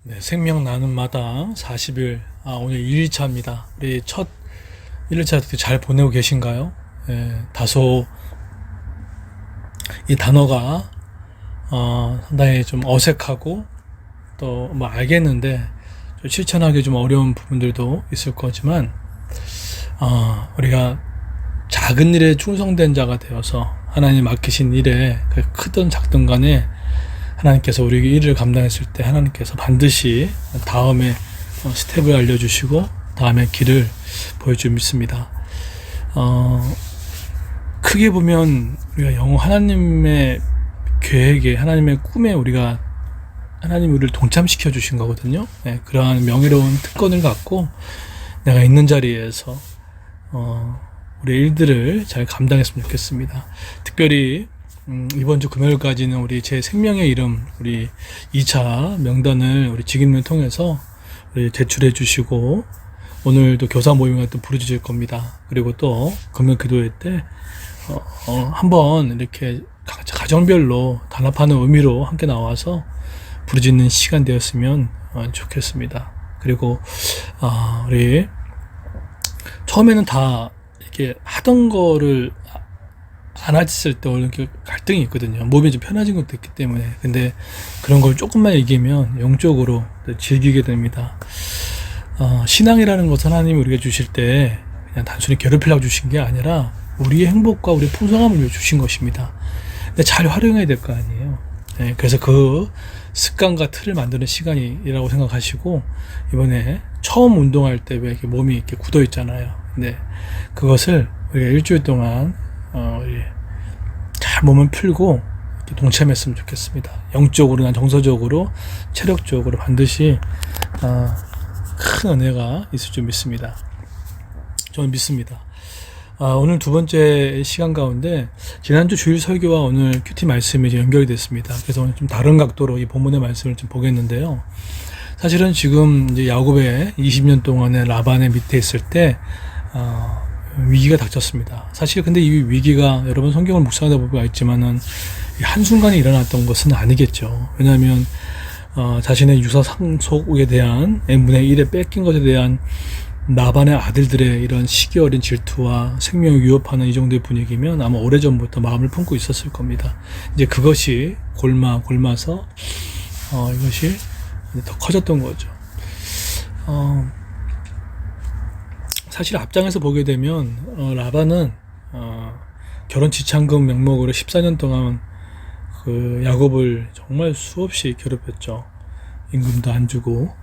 네, 생명 나눔 마당 40일, 오늘 1일차입니다. 우리 첫 1일차 잘 보내고 계신가요? 다소 이 단어가, 상당히 좀 어색하고, 또 뭐 알겠는데, 좀 실천하기 좀 어려운 부분들도 있을 거지만, 우리가 작은 일에 충성된 자가 되어서 하나님 맡기신 일에 크든 작든 간에 하나님께서 우리에게 일을 감당했을 때 하나님께서 반드시 다음에 스텝을 알려주시고 다음에 길을 보여줄 믿습니다. 크게 보면 우리가 하나님의 계획에, 하나님의 꿈에 하나님이 우리를 동참시켜 주신 거거든요. 그러한 명예로운 특권을 갖고 내가 있는 자리에서 우리 일들을 잘 감당했으면 좋겠습니다. 특별히 이번 주 금요일까지는 우리 제 생명의 이름, 우리 2차 명단을 우리 직임을 통해서 우리 제출해 주시고, 오늘도 교사 모임에 또 부르짖을 겁니다. 그리고 또 금요 기도회 때 한번 이렇게 가정별로 단합하는 의미로 함께 나와서 부르짖는 시간 되었으면 좋겠습니다. 그리고 우리 처음에는 다 이렇게 하던 거를 안 하셨을 때 이렇게 갈등이 있거든요. 몸이 좀 편해진 것도 있기 때문에. 근데 그런 걸 조금만 이기면 영적으로 즐기게 됩니다. 신앙이라는 것은 하나님이 우리가 주실 때 그냥 단순히 괴롭히려고 주신 게 아니라 우리의 행복과 우리의 풍성함을 위해 주신 것입니다. 근데 잘 활용해야 될 거 아니에요. 그래서 그 습관과 틀을 만드는 시간이라고 생각하시고, 이번에 처음 운동할 때 왜 이렇게 몸이 이렇게 굳어 있잖아요. 근데 그것을 우리가 일주일 동안 잘 몸을 풀고 동참했으면 좋겠습니다. 영적으로나 정서적으로, 체력적으로 반드시 큰 은혜가 있을 줄 믿습니다. 저는 믿습니다. 오늘 두 번째 시간 가운데 지난주 주일 설교와 오늘 큐티 말씀이 이제 연결이 됐습니다. 그래서 오늘 좀 다른 각도로 이 본문의 말씀을 좀 보겠는데요. 사실은 지금 이제 야곱의 20년 동안의 라반의 밑에 있을 때 위기가 닥쳤습니다. 사실 근데 이 위기가, 여러분 성경을 묵상하다 보면 있지만은 한순간에 일어났던 것은 아니겠죠. 왜냐하면 자신의 유사 상속에 대한 n분의 1에 뺏긴 것에 대한 라반의 아들들의 이런 시기 어린 질투와 생명을 위협하는 이 정도의 분위기면 아마 오래전부터 마음을 품고 있었을 겁니다. 이제 그것이 골마서 이것이 더 커졌던 거죠. 사실 앞장에서 보게 되면 라반은 결혼 지참금 명목으로 14년 동안 그 야곱을 정말 수없이 괴롭혔죠. 임금도 안 주고.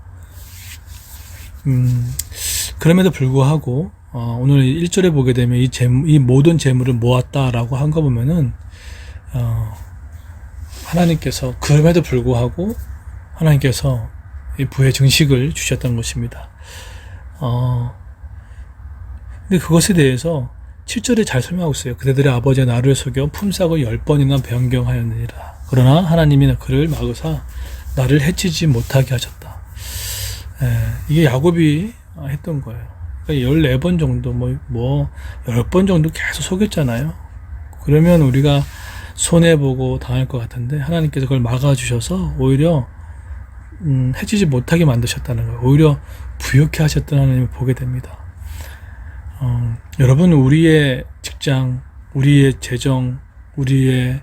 그럼에도 불구하고 오늘 1절에 보게 되면 이 모든 재물을 모았다라고 한 거 보면은 하나님께서, 그럼에도 불구하고 하나님께서 이 부의 증식을 주셨던 것입니다. 근데 그것에 대해서 7절에 잘 설명하고 있어요. 그대들의 아버지가 나를 속여 품삯을 10번이나 변경하였느니라. 그러나 하나님이 그를 막으사 나를 해치지 못하게 하셨다. 이게 야곱이 했던 거예요. 그러니까 14번 정도, 10번 정도 계속 속였잖아요. 그러면 우리가 손해보고 당할 것 같은데 하나님께서 그걸 막아주셔서 오히려 해치지 못하게 만드셨다는 거예요. 오히려 부욕해 하셨던 하나님을 보게 됩니다. 여러분, 우리의 직장, 우리의 재정, 우리의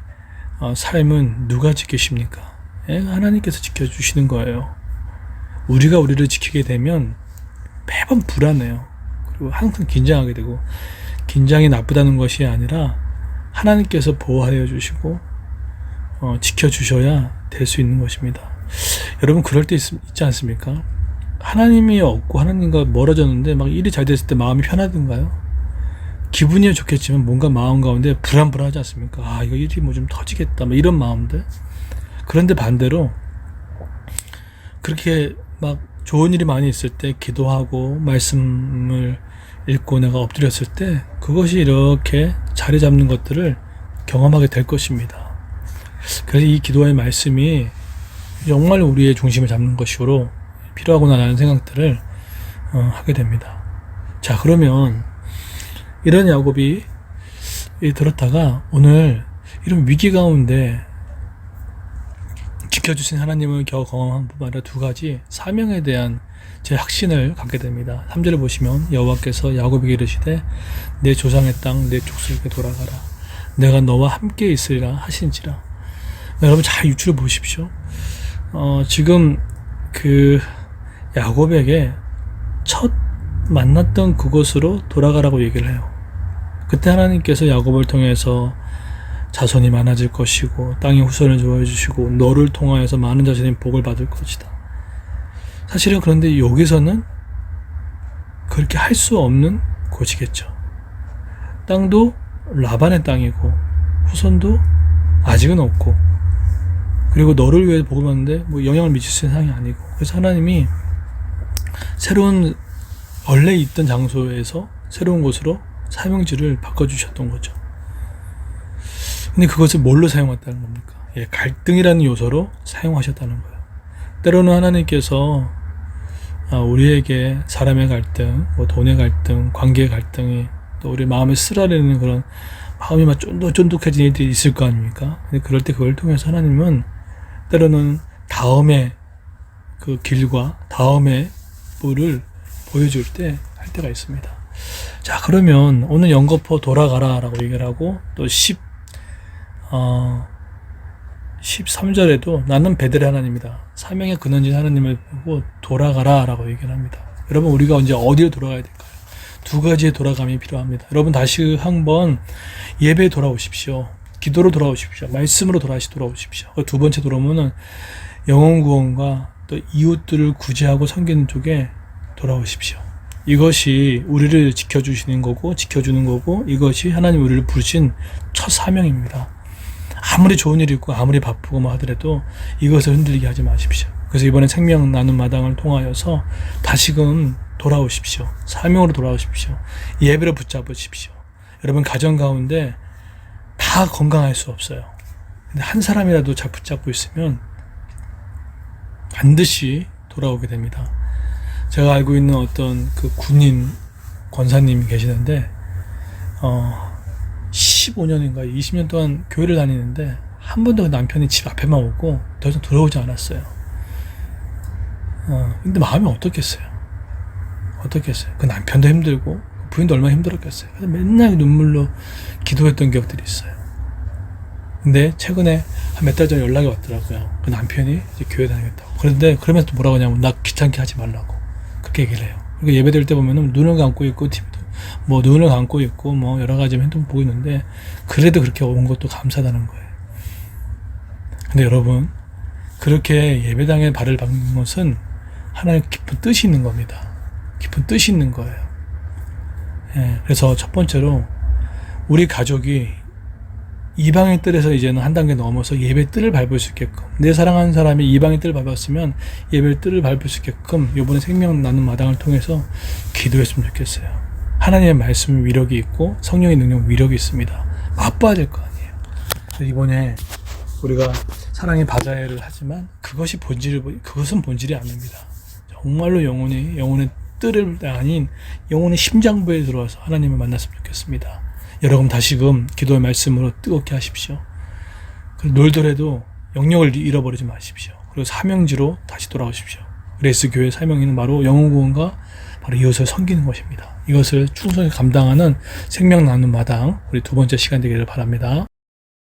삶은 누가 지키십니까? 하나님께서 지켜주시는 거예요. 우리가 우리를 지키게 되면 매번 불안해요. 그리고 항상 긴장하게 되고, 긴장이 나쁘다는 것이 아니라 하나님께서 보호하여 주시고 지켜주셔야 될 수 있는 것입니다. 여러분, 그럴 때 있지 않습니까? 하나님이 없고 하나님과 멀어졌는데 막 일이 잘 됐을 때 마음이 편하던가요? 기분이 좋겠지만 뭔가 마음 가운데 불안불안하지 않습니까? 이거 일이 뭐 좀 터지겠다, 이런 마음들. 그런데 반대로 그렇게 막 좋은 일이 많이 있을 때 기도하고 말씀을 읽고 내가 엎드렸을 때 그것이 이렇게 자리 잡는 것들을 경험하게 될 것입니다. 그래서 이 기도의 말씀이 정말 우리의 중심을 잡는 것으로 필요하구나라는 생각들을 하게 됩니다. 자, 그러면 이런 야곱이 들었다가 오늘 이런 위기 가운데 지켜주신 하나님을 겨우 경험한 뿐만 아니라 두 가지 사명에 대한 제 확신을 갖게 됩니다. 3절을 보시면 여호와께서 야곱에게 이르시되 내 조상의 땅 내 족속에게 돌아가라. 내가 너와 함께 있으리라 하신지라. 여러분 잘 유추를 보십시오. 지금 그 야곱에게 첫 만났던 그곳으로 돌아가라고 얘기를 해요. 그때 하나님께서 야곱을 통해서 자손이 많아질 것이고 땅의 후손을 좋아해 주시고 너를 통하여서 많은 자손이 복을 받을 것이다. 사실은 그런데 여기서는 그렇게 할 수 없는 곳이겠죠. 땅도 라반의 땅이고 후손도 아직은 없고 그리고 너를 위해 복을 받는데 뭐 영향을 미칠 수 있는 상황이 아니고 그래서 하나님이 새로운 원래 있던 장소에서 새로운 곳으로 사명지를 바꿔주셨던 거죠. 근데 그것을 뭘로 사용했다는 겁니까? 갈등이라는 요소로 사용하셨다는 거예요. 때로는 하나님께서 우리에게 사람의 갈등, 뭐 돈의 갈등, 관계의 갈등이 또 우리 마음에 쓰라리는 그런 마음이 막 쫀득쫀득해진 일들이 있을 거 아닙니까? 근데 그럴 때 그걸 통해서 하나님은 때로는 다음의 그 길과 다음의 뿔을 보여줄 때 할 때가 있습니다. 자, 그러면 오늘 영거포 돌아가라 라고 얘기를 하고 또 13절에도 나는 베델의 하나님이다. 사명의 근원진 하나님을 보고 돌아가라 라고 얘기를 합니다. 여러분 우리가 언제 어디로 돌아가야 될까요? 두 가지의 돌아감이 필요합니다. 여러분 다시 한번 예배에 돌아오십시오. 기도로 돌아오십시오. 말씀으로 돌아오십시오. 두 번째 돌아오면은 영혼 구원과 또 이웃들을 구제하고 섬기는 쪽에 돌아오십시오. 이것이 우리를 지켜주시는 거고 지켜주는 거고 이것이 하나님 우리를 부르신 첫 사명입니다. 아무리 좋은 일이 있고 아무리 바쁘고 뭐 하더라도 이것을 흔들리게 하지 마십시오. 그래서 이번에 생명 나눔 마당을 통하여서 다시금 돌아오십시오. 사명으로 돌아오십시오. 예배를 붙잡으십시오. 여러분 가정 가운데 다 건강할 수 없어요. 근데 한 사람이라도 잘 붙잡고 있으면 반드시 돌아오게 됩니다. 제가 알고 있는 어떤 그 군인 권사님이 계시는데 15년인가 20년 동안 교회를 다니는데 한 번도 남편이 집 앞에만 오고 더 이상 들어오지 않았어요. 근데 마음이 어떻겠어요? 그 남편도 힘들고 부인도 얼마나 힘들었겠어요. 그래서 맨날 눈물로 기도했던 기억들이 있어요. 근데 최근에 한 몇 달 전에 연락이 왔더라고요. 그 남편이 이제 교회 다니겠다고. 그런데 그러면서 또 뭐라고 하냐면 나 귀찮게 하지 말라고 그렇게 얘기를 해요. 그리고 예배 드릴 때 보면은 눈을 감고 있고 TV도 뭐 눈을 감고 있고 뭐 여러 가지 핸드폰 보고 있는데 그래도 그렇게 온 것도 감사하다는 거예요. 근데 여러분 그렇게 예배당에 발을 밟는 것은 하나의 깊은 뜻이 있는 겁니다. 깊은 뜻이 있는 거예요. 그래서 첫 번째로 우리 가족이 이방의 뜰에서 이제는 한 단계 넘어서 예배 뜰을 밟을 수 있게끔 내 사랑하는 사람이 이방의 뜰을 밟았으면 예배 뜰을 밟을 수 있게끔 이번에 생명 나눔 마당을 통해서 기도했으면 좋겠어요. 하나님의 말씀 위력이 있고 성령의 능력 위력이 있습니다. 맛봐야 될 거 아니에요. 그래서 이번에 우리가 사랑의 바자회를 하지만 그것은 본질이 아닙니다. 정말로 영혼의 뜰을 아닌 영혼의 심장부에 들어와서 하나님을 만났으면 좋겠습니다. 여러분 다시금 기도의 말씀으로 뜨겁게 하십시오. 놀더라도 영역을 잃어버리지 마십시오. 그리고 사명지로 다시 돌아오십시오. 그레이스 교회 사명에는 바로 영혼 구원과 바로 이웃을 섬기는 것입니다. 이것을 충성히 감당하는 생명 나눔 마당 우리 두 번째 시간 되기를 바랍니다.